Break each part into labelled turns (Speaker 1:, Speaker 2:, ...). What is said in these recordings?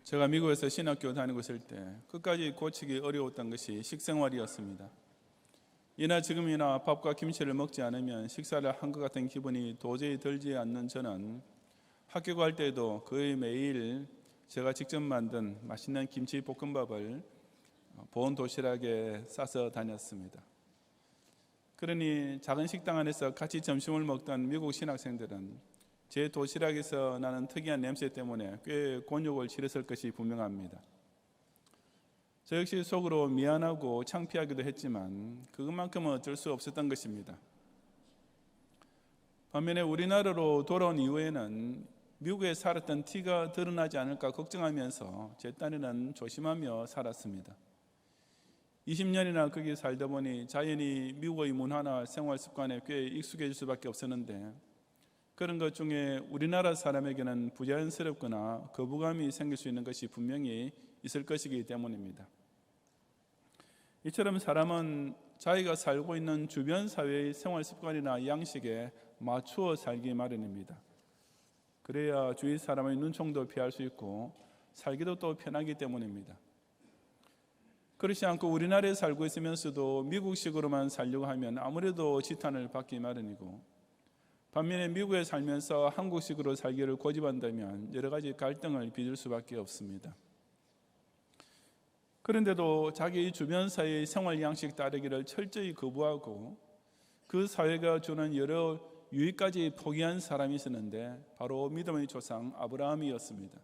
Speaker 1: 제가 미국에서 신학교 다니고 있을 때 끝까지 고치기 어려웠던 것이 식생활이었습니다. 이나 지금이나 밥과 김치를 먹지 않으면 식사를 한 것 같은 기분이 도저히 들지 않는 저는 학교 갈 때도 거의 매일 제가 직접 만든 맛있는 김치 볶음밥을 보온 도시락에 싸서 다녔습니다. 그러니 작은 식당 안에서 같이 점심을 먹던 미국 신학생들은 제 도시락에서 나는 특이한 냄새 때문에 꽤 곤욕을 치렀을 것이 분명합니다. 저 역시 속으로 미안하고 창피하기도 했지만 그것만큼은 어쩔 수 없었던 것입니다. 반면에 우리나라로 돌아온 이후에는 미국에 살았던 티가 드러나지 않을까 걱정하면서 제 딴에는 조심하며 살았습니다. 20년이나 거기 살다 보니 자연히 미국의 문화나 생활 습관에 꽤 익숙해질 수밖에 없었는데 그런 것 중에 우리나라 사람에게는 부자연스럽거나 거부감이 생길 수 있는 것이 분명히 있을 것이기 때문입니다. 이처럼 사람은 자기가 살고 있는 주변 사회의 생활 습관이나 양식에 맞추어 살기 마련입니다. 그래야 주위 사람의 눈총도 피할 수 있고 살기도 또 편하기 때문입니다. 그렇지 않고 우리나라에 살고 있으면서도 미국식으로만 살려고 하면 아무래도 지탄을 받기 마련이고 반면에 미국에 살면서 한국식으로 살기를 고집한다면 여러 가지 갈등을 빚을 수밖에 없습니다. 그런데도 자기 주변 사회의 생활 양식 따르기를 철저히 거부하고 그 사회가 주는 여러 유익까지 포기한 사람이 있었는데 바로 믿음의 조상 아브라함이었습니다.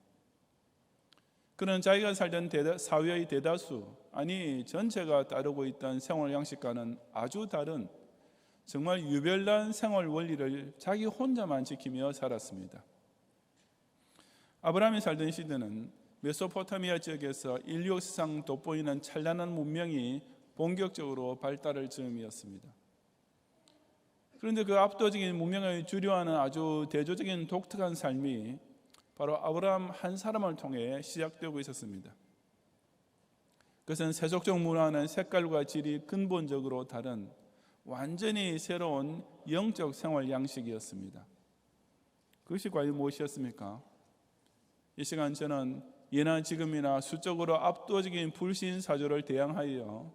Speaker 1: 그는 자기가 살던 사회의 대다수, 아니 전체가 따르고 있던 생활 양식과는 아주 다른 정말 유별난 생활 원리를 자기 혼자만 지키며 살았습니다. 아브라함이 살던 시대는 메소포타미아 지역에서 인류 역사상 돋보이는 찬란한 문명이 본격적으로 발달할 즈음이었습니다. 그런데 그 압도적인 문명을 주류하는 아주 대조적인 독특한 삶이 바로 아브라함 한 사람을 통해 시작되고 있었습니다. 그것은 세속적 문화는 색깔과 질이 근본적으로 다른 완전히 새로운 영적 생활 양식이었습니다. 그것이 과연 무엇이었습니까? 이 시간 저는 예나 지금이나 수적으로 압도적인 불신사조를 대항하여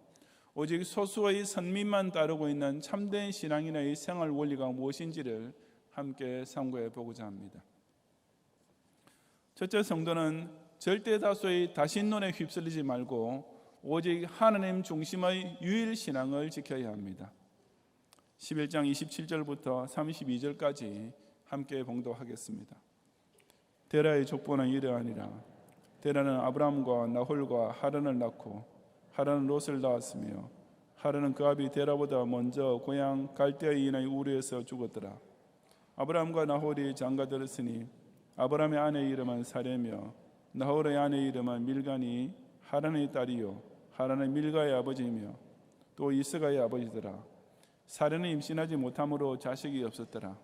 Speaker 1: 오직 소수의 선민만 따르고 있는 참된 신앙인의 생활 원리가 무엇인지를 함께 상고해 보고자 합니다. 첫째, 성도는 절대 다수의 다신론에 휩쓸리지 말고 오직 하나님 중심의 유일 신앙을 지켜야 합니다. 11장 27절부터 32절까지 함께 봉독하겠습니다. 데라의 족보는 이러하니라. 데라는 아브람과 나홀과 하란을 낳고 하란은 롯을 낳았으며 하란은 그 아비 데라보다 먼저 고향 갈대아인의 우르에서 죽었더라. 아브람과 나홀이 장가들었으니 아브람의 아내의 이름은 사레며 나홀의 아내의 이름은 밀가니 하란의 딸이요 하란은 밀가의 아버지이며 또 이스가의 아버지더라. 사레는 임신하지 못함으로 자식이 없었더라.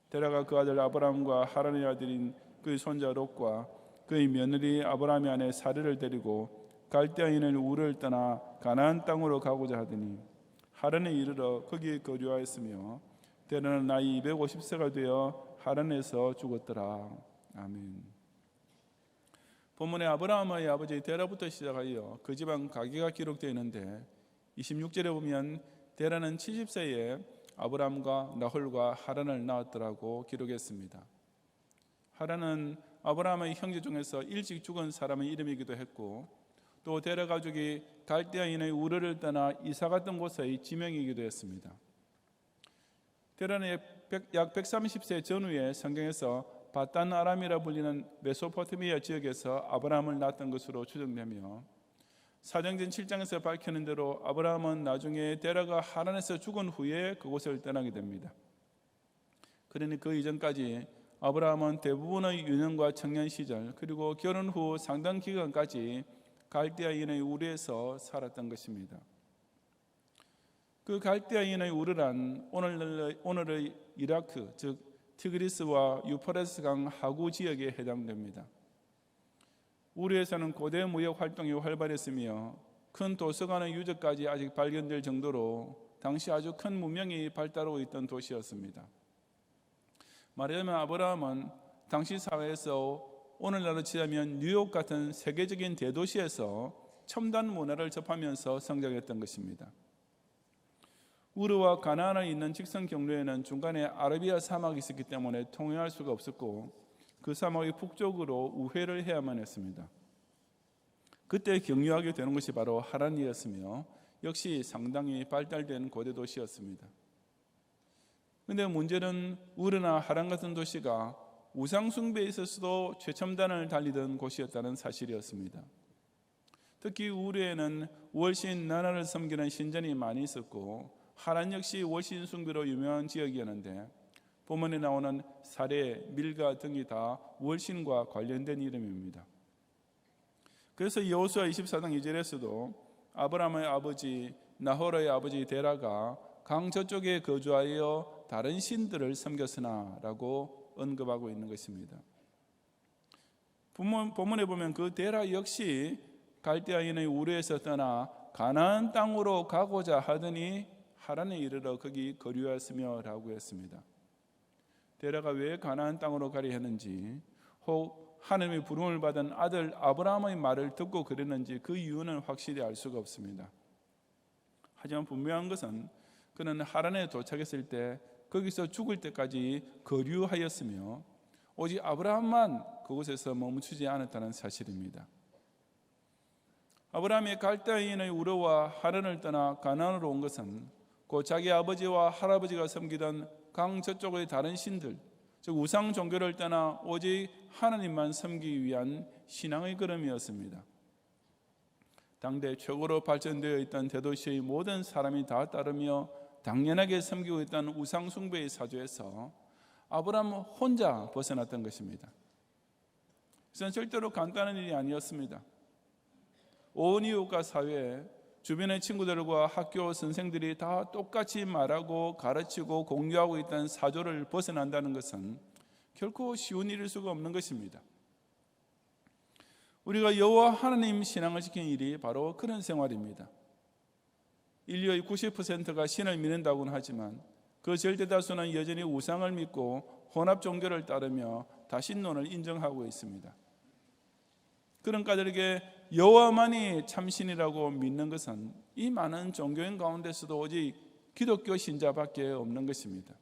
Speaker 1: 데라가 그 아들 아브람과 하란의 아들인 그의 손자 롯과 그의 며느리 아브람의 아내 사레를 데리고 갈대아인의 우르를 떠나 가나안 땅으로 가고자 하더니 하란에 이르러 거기에 거주하였으며 데라는 나이 250세가 되어 하란에서 죽었더라. 아멘. 본문에 아브라함의 아버지 데라부터 시작하여 그 집안 가계가 기록되어 있는데 26절에 보면 데라는 70세에 아브람과 나홀과 하란을 낳았더라고 기록했습니다. 하란은 아브라함의 형제 중에서 일찍 죽은 사람의 이름이기도 했고 또 데라 가족이 갈대아인의 우르를 떠나 이사 갔던 곳의 지명이기도 했습니다. 데라는 약 130세 전후에 성경에서 바단 아람이라 불리는 메소포타미아 지역에서 아브라함을 낳았던 것으로 추정되며 사도행전 7장에서 밝히는 대로 아브라함은 나중에 데라가 하란에서 죽은 후에 그곳을 떠나게 됩니다. 그러니 그 이전까지 아브라함은 대부분의 유년과 청년 시절 그리고 결혼 후 상당 기간까지 갈대아인의 우르에서 살았던 것입니다. 그 갈대아인의 우르란 오늘의 이라크 즉 티그리스와 유프라테스 강 하구 지역에 해당됩니다. 우르에서는 고대 무역 활동이 활발했으며 큰 도서관의 유적까지 아직 발견될 정도로 당시 아주 큰 문명이 발달하고 있던 도시였습니다. 말하자면 아브라함은 당시 사회에서 오늘날로 치자면 뉴욕 같은 세계적인 대도시에서 첨단 문화를 접하면서 성장했던 것입니다. 우르와 가나안에 있는 직선 경로에는 중간에 아라비아 사막이 있었기 때문에 통행할 수가 없었고 그 사막의 북쪽으로 우회를 해야만 했습니다. 그때 경유하게 되는 것이 바로 하란이었으며 역시 상당히 발달된 고대 도시였습니다. 그런데 문제는 우르나 하란 같은 도시가 우상 숭배에 있어서도 최첨단을 달리던 곳이었다는 사실이었습니다. 특히 우르에는 월신 나라를 섬기는 신전이 많이 있었고 하란 역시 월신 숭배로 유명한 지역이었는데 본문에 나오는 사레, 밀가 등이 다 월신과 관련된 이름입니다. 그래서 여호수아 24장 2절에서도 아브라함의 아버지 나호라의 아버지 데라가 강 저쪽에 거주하여 다른 신들을 섬겼으나 라고 언급하고 있는 것입니다. 본문에 보면 그 데라 역시 갈대아인의 우르에서 떠나 가나안 땅으로 가고자 하더니 하란에 이르러 거기 거류하였으며 라고 했습니다. 데라가 왜 가나안 땅으로 가려 했는지 혹 하나님의 부름을 받은 아들 아브라함의 말을 듣고 그랬는지 그 이유는 확실히 알 수가 없습니다. 하지만 분명한 것은 그는 하란에 도착했을 때 거기서 죽을 때까지 거류하였으며 오직 아브라함만 그곳에서 멈추지 않았다는 사실입니다. 아브라함이 갈대아인의 우르와 하란을 떠나 가나안으로 온 것은 곧 자기 아버지와 할아버지가 섬기던 강 저쪽의 다른 신들, 즉 우상 종교를 떠나 오직 하나님만 섬기기 위한 신앙의 걸음이었습니다. 당대 최고로 발전되어 있던 대도시의 모든 사람이 다 따르며 당연하게 섬기고 있던 우상 숭배의 사조에서 아브라함 혼자 벗어났던 것입니다. 그것은 절대로 간단한 일이 아니었습니다. 온 이웃과 사회, 주변의 친구들과 학교 선생들이 다 똑같이 말하고 가르치고 공유하고 있던 사조를 벗어난다는 것은 결코 쉬운 일일 수가 없는 것입니다. 우리가 여호와 하나님 신앙을 지키는 일이 바로 그런 생활입니다. 인류의 90%가 신을 믿는다고는 하지만 그 절대다수는 여전히 우상을 믿고 혼합 종교를 따르며 다신론을 인정하고 있습니다. 그런 자들에게 여호와만이 참신이라고 믿는 것은 이 많은 종교인 가운데서도 오직 기독교 신자밖에 없는 것입니다.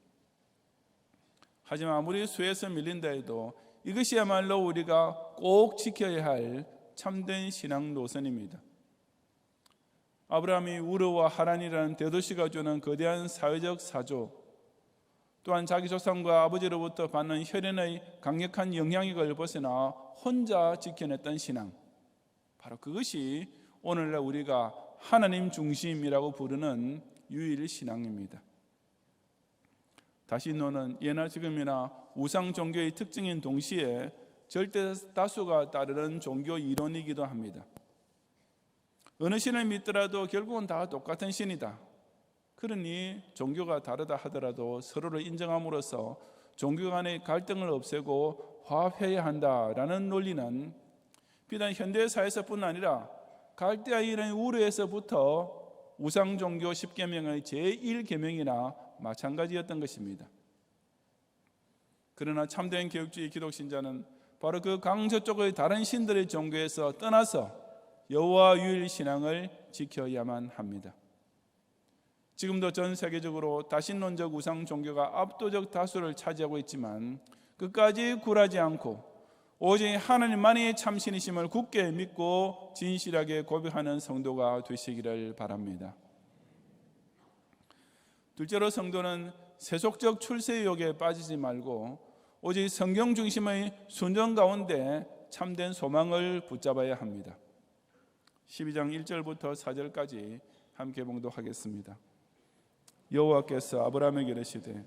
Speaker 1: 하지만 아무리 수에서 밀린다 해도 이것이야말로 우리가 꼭 지켜야 할 참된 신앙 노선입니다. 아브라함이 우르와 하란이라는 대도시가 주는 거대한 사회적 사조, 또한 자기 조상과 아버지로부터 받는 혈연의 강력한 영향력을 벗어나 혼자 지켜냈던 신앙, 바로 그것이 오늘날 우리가 하나님 중심이라고 부르는 유일 신앙입니다. 다신론은 예나 지금이나 우상 종교의 특징인 동시에 절대 다수가 따르는 종교 이론이기도 합니다. 어느 신을 믿더라도 결국은 다 똑같은 신이다. 그러니 종교가 다르다 하더라도 서로를 인정함으로써 종교 간의 갈등을 없애고 화합해야 한다라는 논리는 비단 현대사에서뿐 아니라 갈대아인의 우르에서부터 우상 종교 10계명의 제1계명이나 마찬가지였던 것입니다. 그러나 참된 개혁주의 기독신자는 바로 그 강 저쪽의 다른 신들의 종교에서 떠나서 여호와 유일 신앙을 지켜야만 합니다. 지금도 전 세계적으로 다신론적 우상 종교가 압도적 다수를 차지하고 있지만 끝까지 굴하지 않고 오직 하나님만이 참신이심을 굳게 믿고 진실하게 고백하는 성도가 되시기를 바랍니다. 둘째로 성도는 세속적 출세욕에 빠지지 말고 오직 성경 중심의 순종 가운데 참된 소망을 붙잡아야 합니다. 12장 1절부터 4절까지 함께 봉독하겠습니다. 여호와께서 아브라함에게 이르시되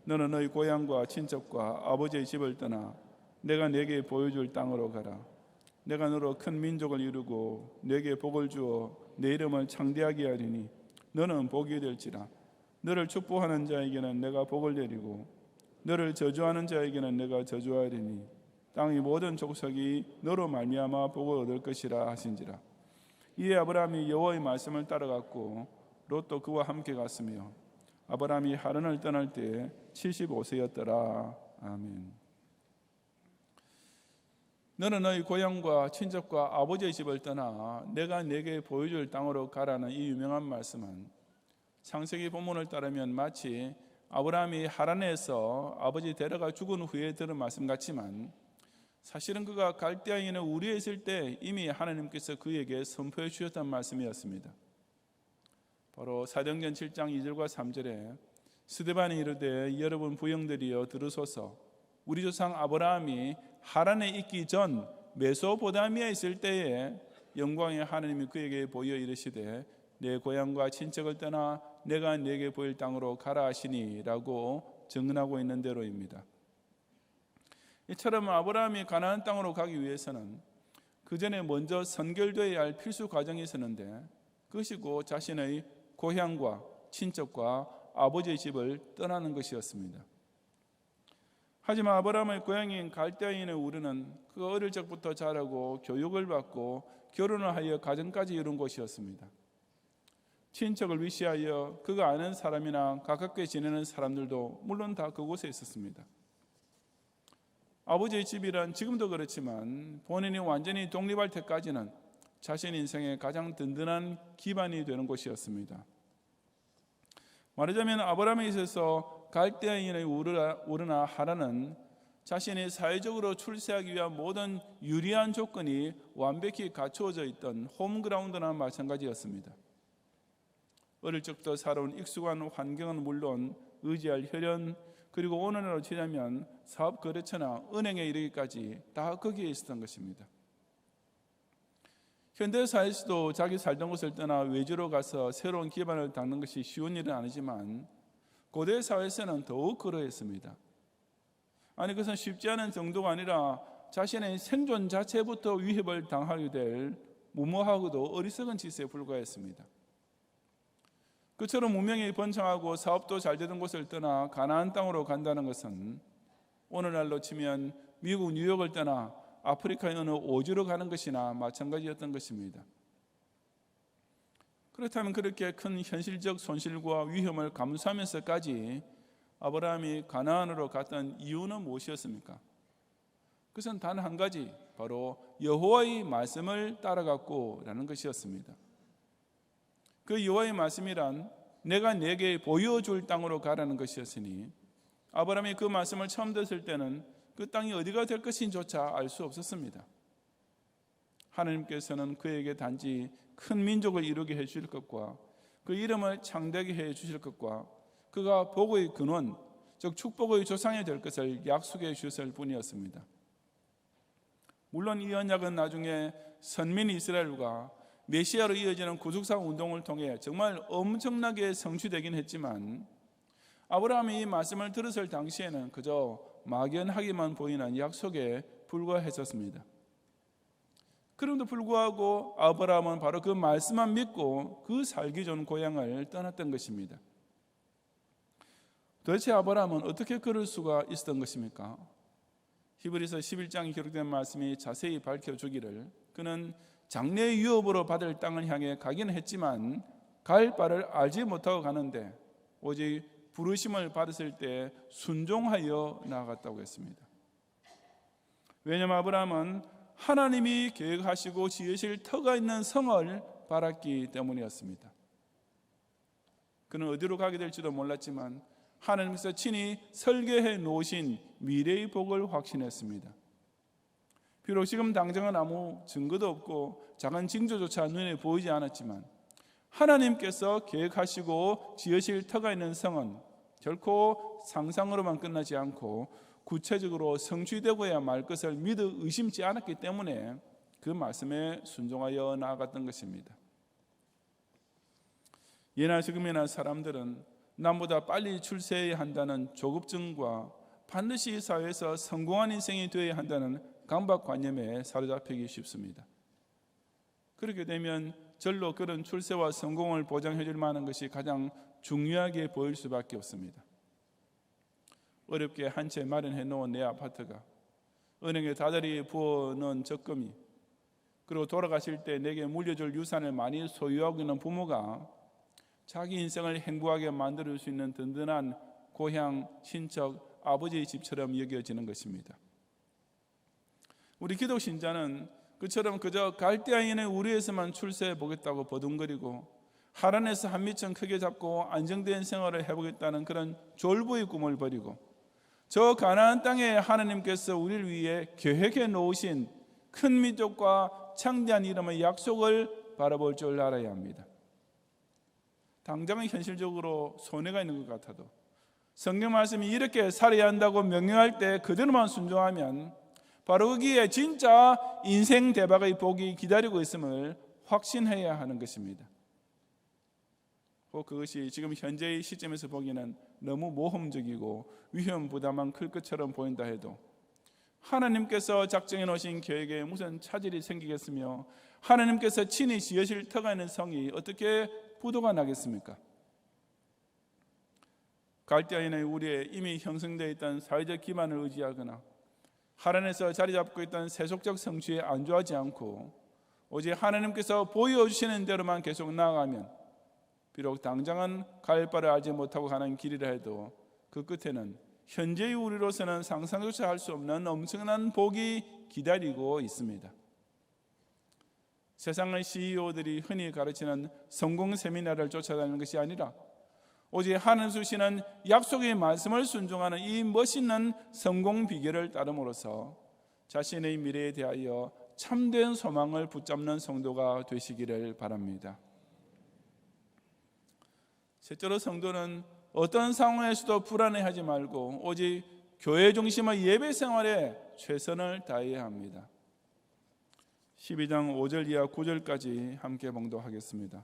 Speaker 1: 너는 너희 고향과 친척과 아버지의 집을 떠나 내가 네게 보여줄 땅으로 가라. 내가 너로 큰 민족을 이루고 네게 복을 주어 내 이름을 창대하게 하리니 너는 복이 될지라. 너를 축복하는 자에게는 내가 복을 내리고 너를 저주하는 자에게는 내가 저주하리니 땅의 모든 족속이 너로 말미암아 복을 얻을 것이라 하신지라. 이에 아브라함이 여호와의 말씀을 따라갔고 롯도 그와 함께 갔으며 아브라함이 하란을 떠날 때 75세였더라. 아멘. 너는 너희 고향과 친척과 아버지의 집을 떠나 내가 네게 보여줄 땅으로 가라는 이 유명한 말씀은 창세기 본문을 따르면 마치 아브라함이 하란에서 아버지 데려가 죽은 후에 들은 말씀 같지만, 사실은 그가 갈대아인의 우리에 있을 때 이미 하나님께서 그에게 선포해 주셨던 말씀이었습니다. 바로 사도행전 7장 2절과 3절에 스데반이 이르되 여러분 부형들이여 들으소서, 우리 조상 아브라함이 하란에 있기 전 메소포타미아에 있을 때에 영광의 하나님이 그에게 보여 이르시되 내 고향과 친척을 떠나 내가 네게 보일 땅으로 가라 하시니 라고 증언하고 있는 대로입니다. 이처럼 아브라함이 가나안 땅으로 가기 위해서는 그 전에 먼저 선결되어야 할 필수 과정이 있었는데, 그것이 곧 자신의 고향과 친척과 아버지의 집을 떠나는 것이었습니다. 하지만 아브라함의 고향인 갈대아인의 우르는 그가 어릴 적부터 자라고 교육을 받고 결혼을 하여 가정까지 이룬 곳이었습니다. 친척을 위시하여 그가 아는 사람이나 가깝게 지내는 사람들도 물론 다 그곳에 있었습니다. 아버지의 집이란 지금도 그렇지만 본인이 완전히 독립할 때까지는 자신 인생의 가장 든든한 기반이 되는 곳이었습니다. 말하자면 아브라함에 있어서 갈대아인의 우르나 하란은 자신이 사회적으로 출세하기 위한 모든 유리한 조건이 완벽히 갖추어져 있던 홈그라운드나 마찬가지였습니다. 어릴 적부터 살아온 익숙한 환경은 물론 의지할 혈연, 그리고 오늘날로 치자면 사업 거래처나 은행에 이르기까지 다 거기에 있었던 것입니다. 현대사회에서도 자기 살던 곳을 떠나 외지로 가서 새로운 기반을 닦는 것이 쉬운 일은 아니지만 고대 사회에서는 더욱 그러했습니다. 아니, 그것은 쉽지 않은 정도가 아니라 자신의 생존 자체부터 위협을 당하게 될 무모하고도 어리석은 짓에 불과했습니다. 그처럼 문명이 번창하고 사업도 잘 되던 곳을 떠나 가나안 땅으로 간다는 것은 오늘날로 치면 미국 뉴욕을 떠나 아프리카의 어느 오주로 가는 것이나 마찬가지였던 것입니다. 그렇다면 그렇게 큰 현실적 손실과 위험을 감수하면서까지 아브라함이 가나안으로 갔던 이유는 무엇이었습니까? 그것은 단 한 가지, 바로 여호와의 말씀을 따라갔고라는 것이었습니다. 그 여호와의 말씀이란 내가 네게 보여줄 땅으로 가라는 것이었으니, 아브라함이 그 말씀을 처음 들었을 때는 그 땅이 어디가 될 것인조차 알 수 없었습니다. 하나님께서는 그에게 단지 큰 민족을 이루게 해주실 것과 그 이름을 창대하게 해주실 것과 그가 복의 근원, 즉 축복의 조상이 될 것을 약속해 주셨을 뿐이었습니다. 물론 이 언약은 나중에 선민 이스라엘과 메시아로 이어지는 구속사 운동을 통해 정말 엄청나게 성취되긴 했지만, 아브라함이 이 말씀을 들었을 당시에는 그저 막연하게만 보이는 약속에 불과했었습니다. 그럼에도 불구하고 아브라함은 바로 그 말씀만 믿고 그 살기 좋은 고향을 떠났던 것입니다. 도대체 아브라함은 어떻게 그럴 수가 있었던 것입니까? 히브리서 11장에 기록된 말씀이 자세히 밝혀주기를, 그는 장래의 유업으로 받을 땅을 향해 가기는 했지만 갈 바를 알지 못하고 가는데 오직 부르심을 받았을 때 순종하여 나아갔다고 했습니다. 왜냐하면 아브라함은 하나님이 계획하시고 지으실 터가 있는 성을 바랐기 때문이었습니다. 그는 어디로 가게 될지도 몰랐지만 하나님께서 친히 설계해 놓으신 미래의 복을 확신했습니다. 비록 지금 당장은 아무 증거도 없고 작은 징조조차 눈에 보이지 않았지만 하나님께서 계획하시고 지으실 터가 있는 성은 결코 상상으로만 끝나지 않고 구체적으로 성취되고야 말 것을 믿어 의심치 않았기 때문에 그 말씀에 순종하여 나아갔던 것입니다. 예나 지금이나 사람들은 남보다 빨리 출세해야 한다는 조급증과 반드시 사회에서 성공한 인생이 되어야 한다는 강박관념에 사로잡히기 쉽습니다. 그렇게 되면 절로 그런 출세와 성공을 보장해 줄 만한 것이 가장 중요하게 보일 수밖에 없습니다. 어렵게 한 채 마련해 놓은 내 아파트가, 은행에 다달이 부어놓은 적금이, 그리고 돌아가실 때 내게 물려줄 유산을 많이 소유하고 있는 부모가 자기 인생을 행복하게 만들어줄 수 있는 든든한 고향, 친척, 아버지의 집처럼 여겨지는 것입니다. 우리 기독 신자는 그처럼 그저 갈대아인의 우리에서만 출세해 보겠다고 버둥거리고 하란에서 한 미천 크게 잡고 안정된 생활을 해보겠다는 그런 졸부의 꿈을 버리고 저 가나안 땅에 하나님께서 우리를 위해 계획해 놓으신 큰 민족과 창대한 이름의 약속을 바라볼 줄 알아야 합니다. 당장은 현실적으로 손해가 있는 것 같아도 성경 말씀이 이렇게 살아야 한다고 명령할 때 그대로만 순종하면 바로 거기에 진짜 인생 대박의 복이 기다리고 있음을 확신해야 하는 것입니다. 그것이 지금 현재의 시점에서 보기에는 너무 모험적이고 위험 부담만 클 것처럼 보인다 해도 하나님께서 작정해 놓으신 계획에 무슨 차질이 생기겠으며 하나님께서 친히 지으실 터가 있는 성이 어떻게 부도가 나겠습니까? 갈대아인의 우리에 이미 형성되어 있던 사회적 기반을 의지하거나 하란에서 자리 잡고 있던 세속적 성취에 안주하지 않고 오직 하나님께서 보여주시는 대로만 계속 나아가면 비록 당장은 갈 바를 알지 못하고 가는 길이라 해도 그 끝에는 현재의 우리로서는 상상조차 할 수 없는 엄청난 복이 기다리고 있습니다. 세상의 CEO들이 흔히 가르치는 성공 세미나를 쫓아다니는 것이 아니라 오직 하나님 주시는 약속의 말씀을 순종하는 이 멋있는 성공 비결을 따름으로써 자신의 미래에 대하여 참된 소망을 붙잡는 성도가 되시기를 바랍니다. 셋째로 성도는 어떤 상황에서도 불안해하지 말고 오직 교회 중심의 예배 생활에 최선을 다해야 합니다. 12장 5절 이하 9절까지 함께 봉독하겠습니다.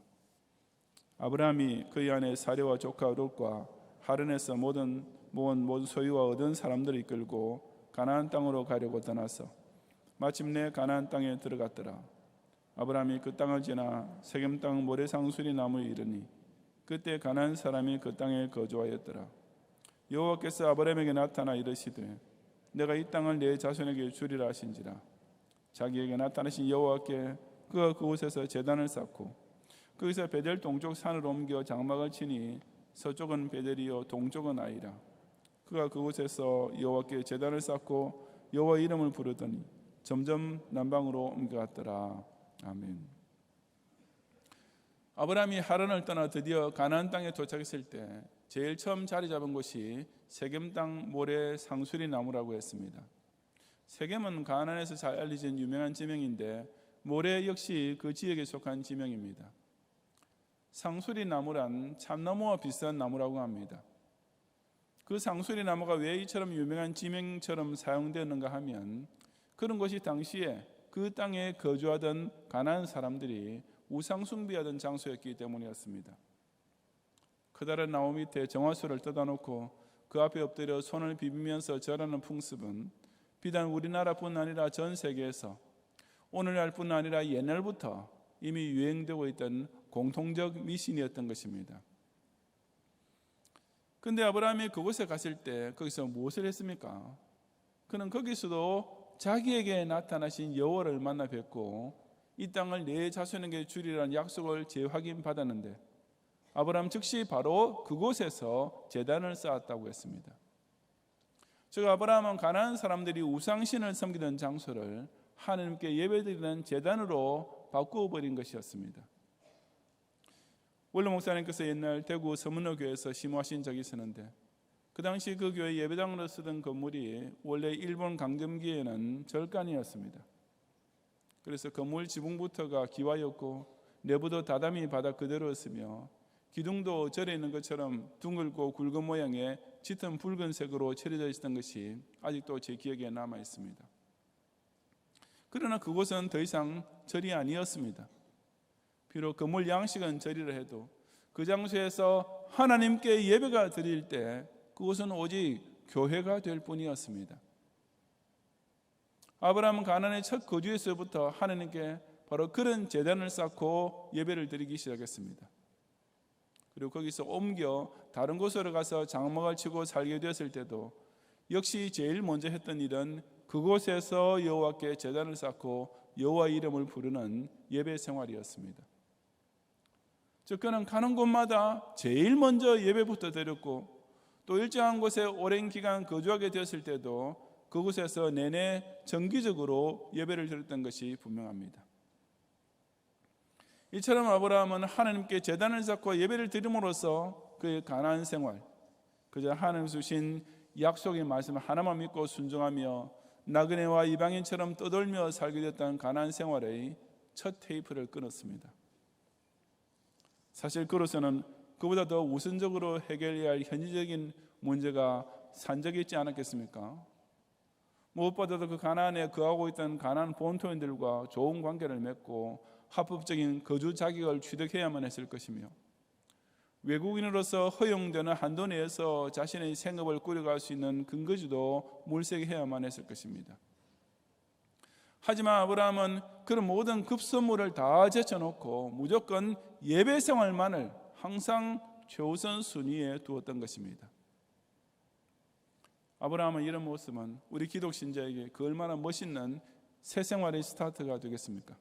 Speaker 1: 아브라함이 그의 아내 사레와 조카 롯과 하란에서 모은 모든 소유와 얻은 사람들을 이끌고 가나안 땅으로 가려고 떠나서 마침내 가나안 땅에 들어갔더라. 아브라함이 그 땅을 지나 세겜 땅 모래상수리 나무에 이르니 그때 가나안 사람이 그 땅에 거주하였더라. 여호와께서 아브라함에게 나타나 이르시되 내가 이 땅을 내 자손에게 주리라 하신지라. 자기에게 나타나신 여호와께 그가 그곳에서 제단을 쌓고 거기서 베델 동쪽 산으로 옮겨 장막을 치니 서쪽은 베델이요 동쪽은 아이라. 그가 그곳에서 여호와께 제단을 쌓고 여호와 이름을 부르더니 점점 남방으로 옮겨갔더라. 아멘. 아브라함이 하란을 떠나 드디어 가나안 땅에 도착했을 때 제일 처음 자리 잡은 곳이 세겜 땅 모래 상수리 나무라고 했습니다. 세겜은 가나안에서 잘 알려진 유명한 지명인데 모래 역시 그 지역에 속한 지명입니다. 상수리 나무란 참나무와 비슷한 나무라고 합니다. 그 상수리 나무가 왜 이처럼 유명한 지명처럼 사용되었는가 하면 그런 것이 당시에 그 땅에 거주하던 가나안 사람들이 우상 숭배하던 장소였기 때문이었습니다. 커다란 나무 밑에 정화수를 떠다놓고 그 앞에 엎드려 손을 비비면서 절하는 풍습은 비단 우리나라뿐 아니라 전 세계에서 오늘날뿐 아니라 옛날부터 이미 유행되고 있던 공통적 미신이었던 것입니다. 그런데 아브라함이 그곳에 갔을 때 거기서 무엇을 했습니까? 그는 거기서도 자기에게 나타나신 여호와를 만나 뵙고 이 땅을 내 자손에게 주리라는 약속을 재확인받았는데 아브라함 즉시 바로 그곳에서 제단을 쌓았다고 했습니다. 즉 아브라함은 가나안 사람들이 우상신을 섬기던 장소를 하나님께 예배드리는 제단으로 바꾸어 버린 것이었습니다. 원로 목사님께서 옛날 대구 서문호 교회에서 심호하신 적이 있었는데 그 당시 그 교회 예배당으로 쓰던 건물이 원래 일본 강점기에는 절간이었습니다. 그래서 건물 지붕부터가 기와였고 내부도 다다미 바닥 그대로였으며 기둥도 절에 있는 것처럼 둥글고 굵은 모양의 짙은 붉은색으로 칠해져 있었던 것이 아직도 제 기억에 남아 있습니다. 그러나 그곳은 더 이상 절이 아니었습니다. 비록 건물 양식은 절이라 해도 그 장소에서 하나님께 예배가 드릴 때 그곳은 오직 교회가 될 뿐이었습니다. 아브라함은 가나안의 첫 거주에서부터 하나님께 바로 그런 제단을 쌓고 예배를 드리기 시작했습니다. 그리고 거기서 옮겨 다른 곳으로 가서 장막을 치고 살게 되었을 때도 역시 제일 먼저 했던 일은 그곳에서 여호와께 제단을 쌓고 여호와 이름을 부르는 예배 생활이었습니다. 즉 그는 가는 곳마다 제일 먼저 예배부터 드렸고 또 일정한 곳에 오랜 기간 거주하게 되었을 때도 그곳에서 내내 정기적으로 예배를 드렸던 것이 분명합니다. 이처럼 아브라함은 하나님께 제단을 쌓고 예배를 드림으로써 그의 가나안 생활, 그저 하나님 주신 약속의 말씀 하나만 믿고 순종하며 나그네와 이방인처럼 떠돌며 살게 됐던 가나안 생활의 첫 테이프를 끊었습니다. 사실 그로서는 그보다 더 우선적으로 해결해야 할 현지적인 문제가 산적이 있지 않았겠습니까? 무엇보다도 그 가나안에 거하고 있던 가나안 본토인들과 좋은 관계를 맺고 합법적인 거주 자격을 취득해야만 했을 것이며, 외국인으로서 허용되는 한도 내에서 자신의 생업을 꾸려갈 수 있는 근거지도 물색해야만 했을 것입니다. 하지만 아브라함은 그런 모든 급선무를 다 제쳐놓고 무조건 예배 생활만을 항상 최우선 순위에 두었던 것입니다. 아브라함은 이런 모습은 우리 기독 신자에게 그 얼마나 멋있는 새 생활의 스타트가 되겠습니까?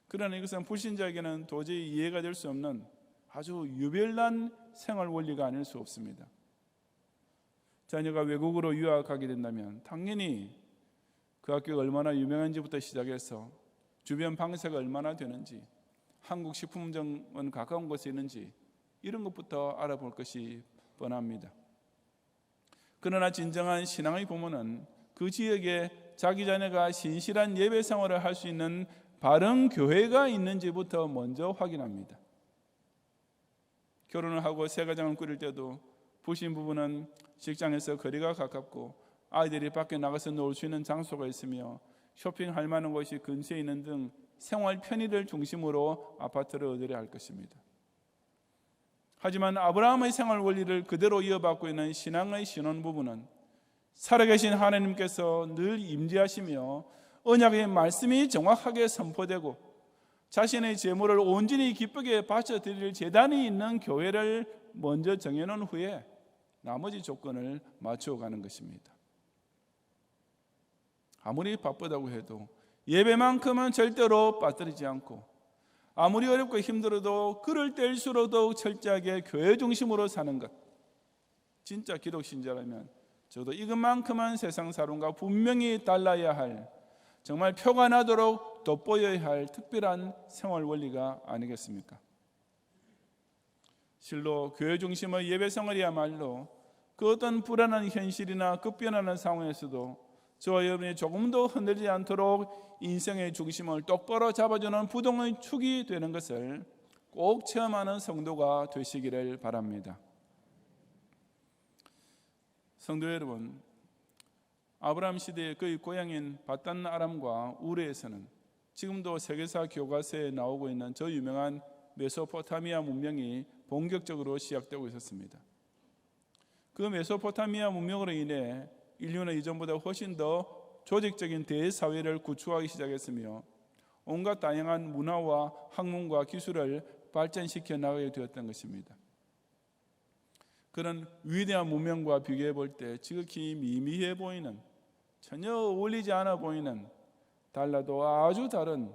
Speaker 1: 그러나 이것은 불신자에게는 도저히 이해가 될 수 없는 아주 유별난 생활 원리가 아닐 수 없습니다. 자녀가 외국으로 유학하게 된다면 당연히 그 학교가 얼마나 유명한지부터 시작해서 주변 방세가 얼마나 되는지, 한국 식품점은 가까운 곳에 있는지 이런 것부터 알아볼 것이 뻔합니다. 그러나 진정한 신앙의 부모는 그 지역에 자기 자녀가 신실한 예배 생활을 할 수 있는 바른 교회가 있는지부터 먼저 확인합니다. 결혼을 하고 새 가정을 꾸릴 때도 부신 부부는 직장에서 거리가 가깝고 아이들이 밖에 나가서 놀 수 있는 장소가 있으며 쇼핑할 만한 곳이 근처에 있는 등 생활 편의를 중심으로 아파트를 얻으려 할 것입니다. 하지만 아브라함의 생활 원리를 그대로 이어받고 있는 신앙의 신혼부부는 살아계신 하나님께서 늘 임재하시며 언약의 말씀이 정확하게 선포되고 자신의 재물을 온전히 기쁘게 바쳐드릴 제단이 있는 교회를 먼저 정해놓은 후에 나머지 조건을 맞춰가는 것입니다. 아무리 바쁘다고 해도 예배만큼은 절대로 빠뜨리지 않고, 아무리 어렵고 힘들어도 그럴 때일수록 더욱 철저하게 교회 중심으로 사는 것, 진짜 기독 신자라면 저도 이것만큼은 세상 사람과 분명히 달라야 할, 정말 표가 나도록 돋보여야 할 특별한 생활 원리가 아니겠습니까? 실로 교회 중심의 예배 생활이야말로 그 어떤 불안한 현실이나 급변하는 상황에서도 저와 여러분이 조금도 흔들리지 않도록 인생의 중심을 똑바로 잡아주는 부동의 축이 되는 것을 꼭 체험하는 성도가 되시기를 바랍니다. 성도 여러분, 아브라함 시대의 그의 고향인 바단 아람과 우르에서는 지금도 세계사 교과서에 나오고 있는 저 유명한 메소포타미아 문명이 본격적으로 시작되고 있었습니다. 그 메소포타미아 문명으로 인해 인류는 이전보다 훨씬 더 조직적인 대사회를 구축하기 시작했으며 온갖 다양한 문화와 학문과 기술을 발전시켜 나가게 되었던 것입니다. 그런 위대한 문명과 비교해 볼 때 지극히 미미해 보이는, 전혀 어울리지 않아 보이는, 달라도 아주 다른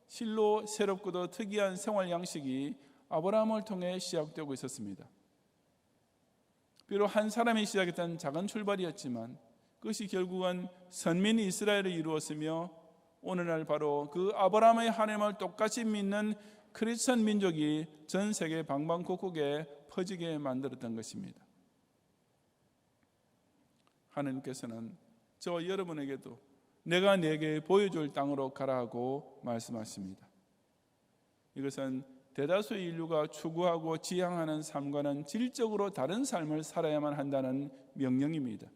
Speaker 1: 실로 새롭고도 특이한 생활 양식이 아브라함을 통해 시작되고 있었습니다. 비록 한 사람이 시작했던 작은 출발이었지만 그것이 결국은 선민 이스라엘을 이루었으며 오늘날 바로 그 아브라함의 하나님을 똑같이 믿는 크리스천 민족이 전 세계 방방곡곡에 퍼지게 만들었던 것입니다. 하나님께서는 저와 여러분에게도 내가 네게 보여줄 땅으로 가라 하고 말씀하십니다. 이것은 대다수의 인류가 추구하고 지향하는 삶과는 질적으로 다른 삶을 살아야만 한다는 명령입니다.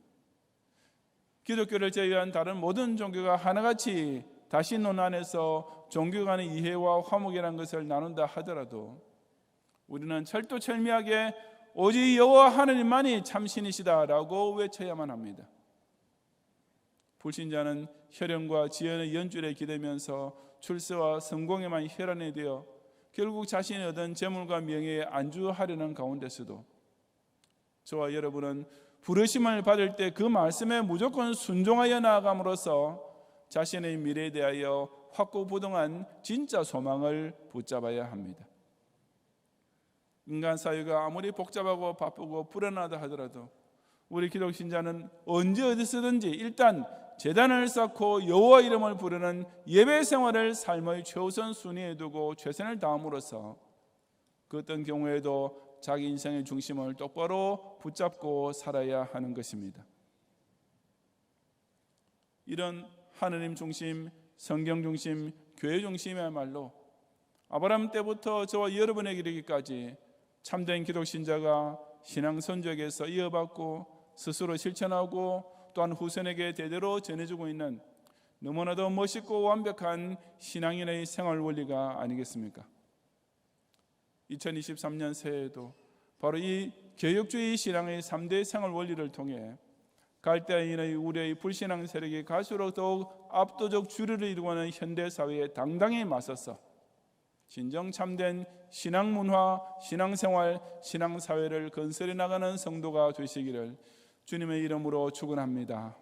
Speaker 1: 기독교를 제외한 다른 모든 종교가 하나같이 다신론 안에서 종교 간의 이해와 화목이라는 것을 나눈다 하더라도 우리는 철두철미하게 오직 여호와 하나님만이 참신이시다라고 외쳐야만 합니다. 불신자는 혈연과 지연의 연줄에 기대면서 출세와 성공에만 혈안이 되어 결국 자신이 얻은 재물과 명예에 안주하려는 가운데서도 저와 여러분은 부르심을 받을 때 그 말씀에 무조건 순종하여 나아감으로써 자신의 미래에 대하여 확고부동한 진짜 소망을 붙잡아야 합니다. 인간 사회가 아무리 복잡하고 바쁘고 불안하다 하더라도 우리 기독 신자는 언제 어디서든지 일단 제단을 쌓고 여호와 이름을 부르는 예배 생활을 삶의 최우선 순위에 두고 최선을 다함으로써 그 어떤 경우에도 자기 인생의 중심을 똑바로 붙잡고 살아야 하는 것입니다. 이런 하느님 중심, 성경 중심, 교회 중심이야말로 아브라함 때부터 저와 여러분에게 이르기까지 참된 기독 신자가 신앙 선조에게서 이어받고 스스로 실천하고 또한 후손에게 대대로 전해주고 있는 너무나도 멋있고 완벽한 신앙인의 생활 원리가 아니겠습니까? 2023년 새해에도 바로 이 개혁주의 신앙의 3대 생활 원리를 통해 갈대아인의 우려의 불신앙 세력이 갈수록 더욱 압도적 주류를 이루어가는 현대사회에 당당히 맞서서 진정 참된 신앙문화, 신앙생활, 신앙사회를 건설해 나가는 성도가 되시기를 주님의 이름으로 축원합니다.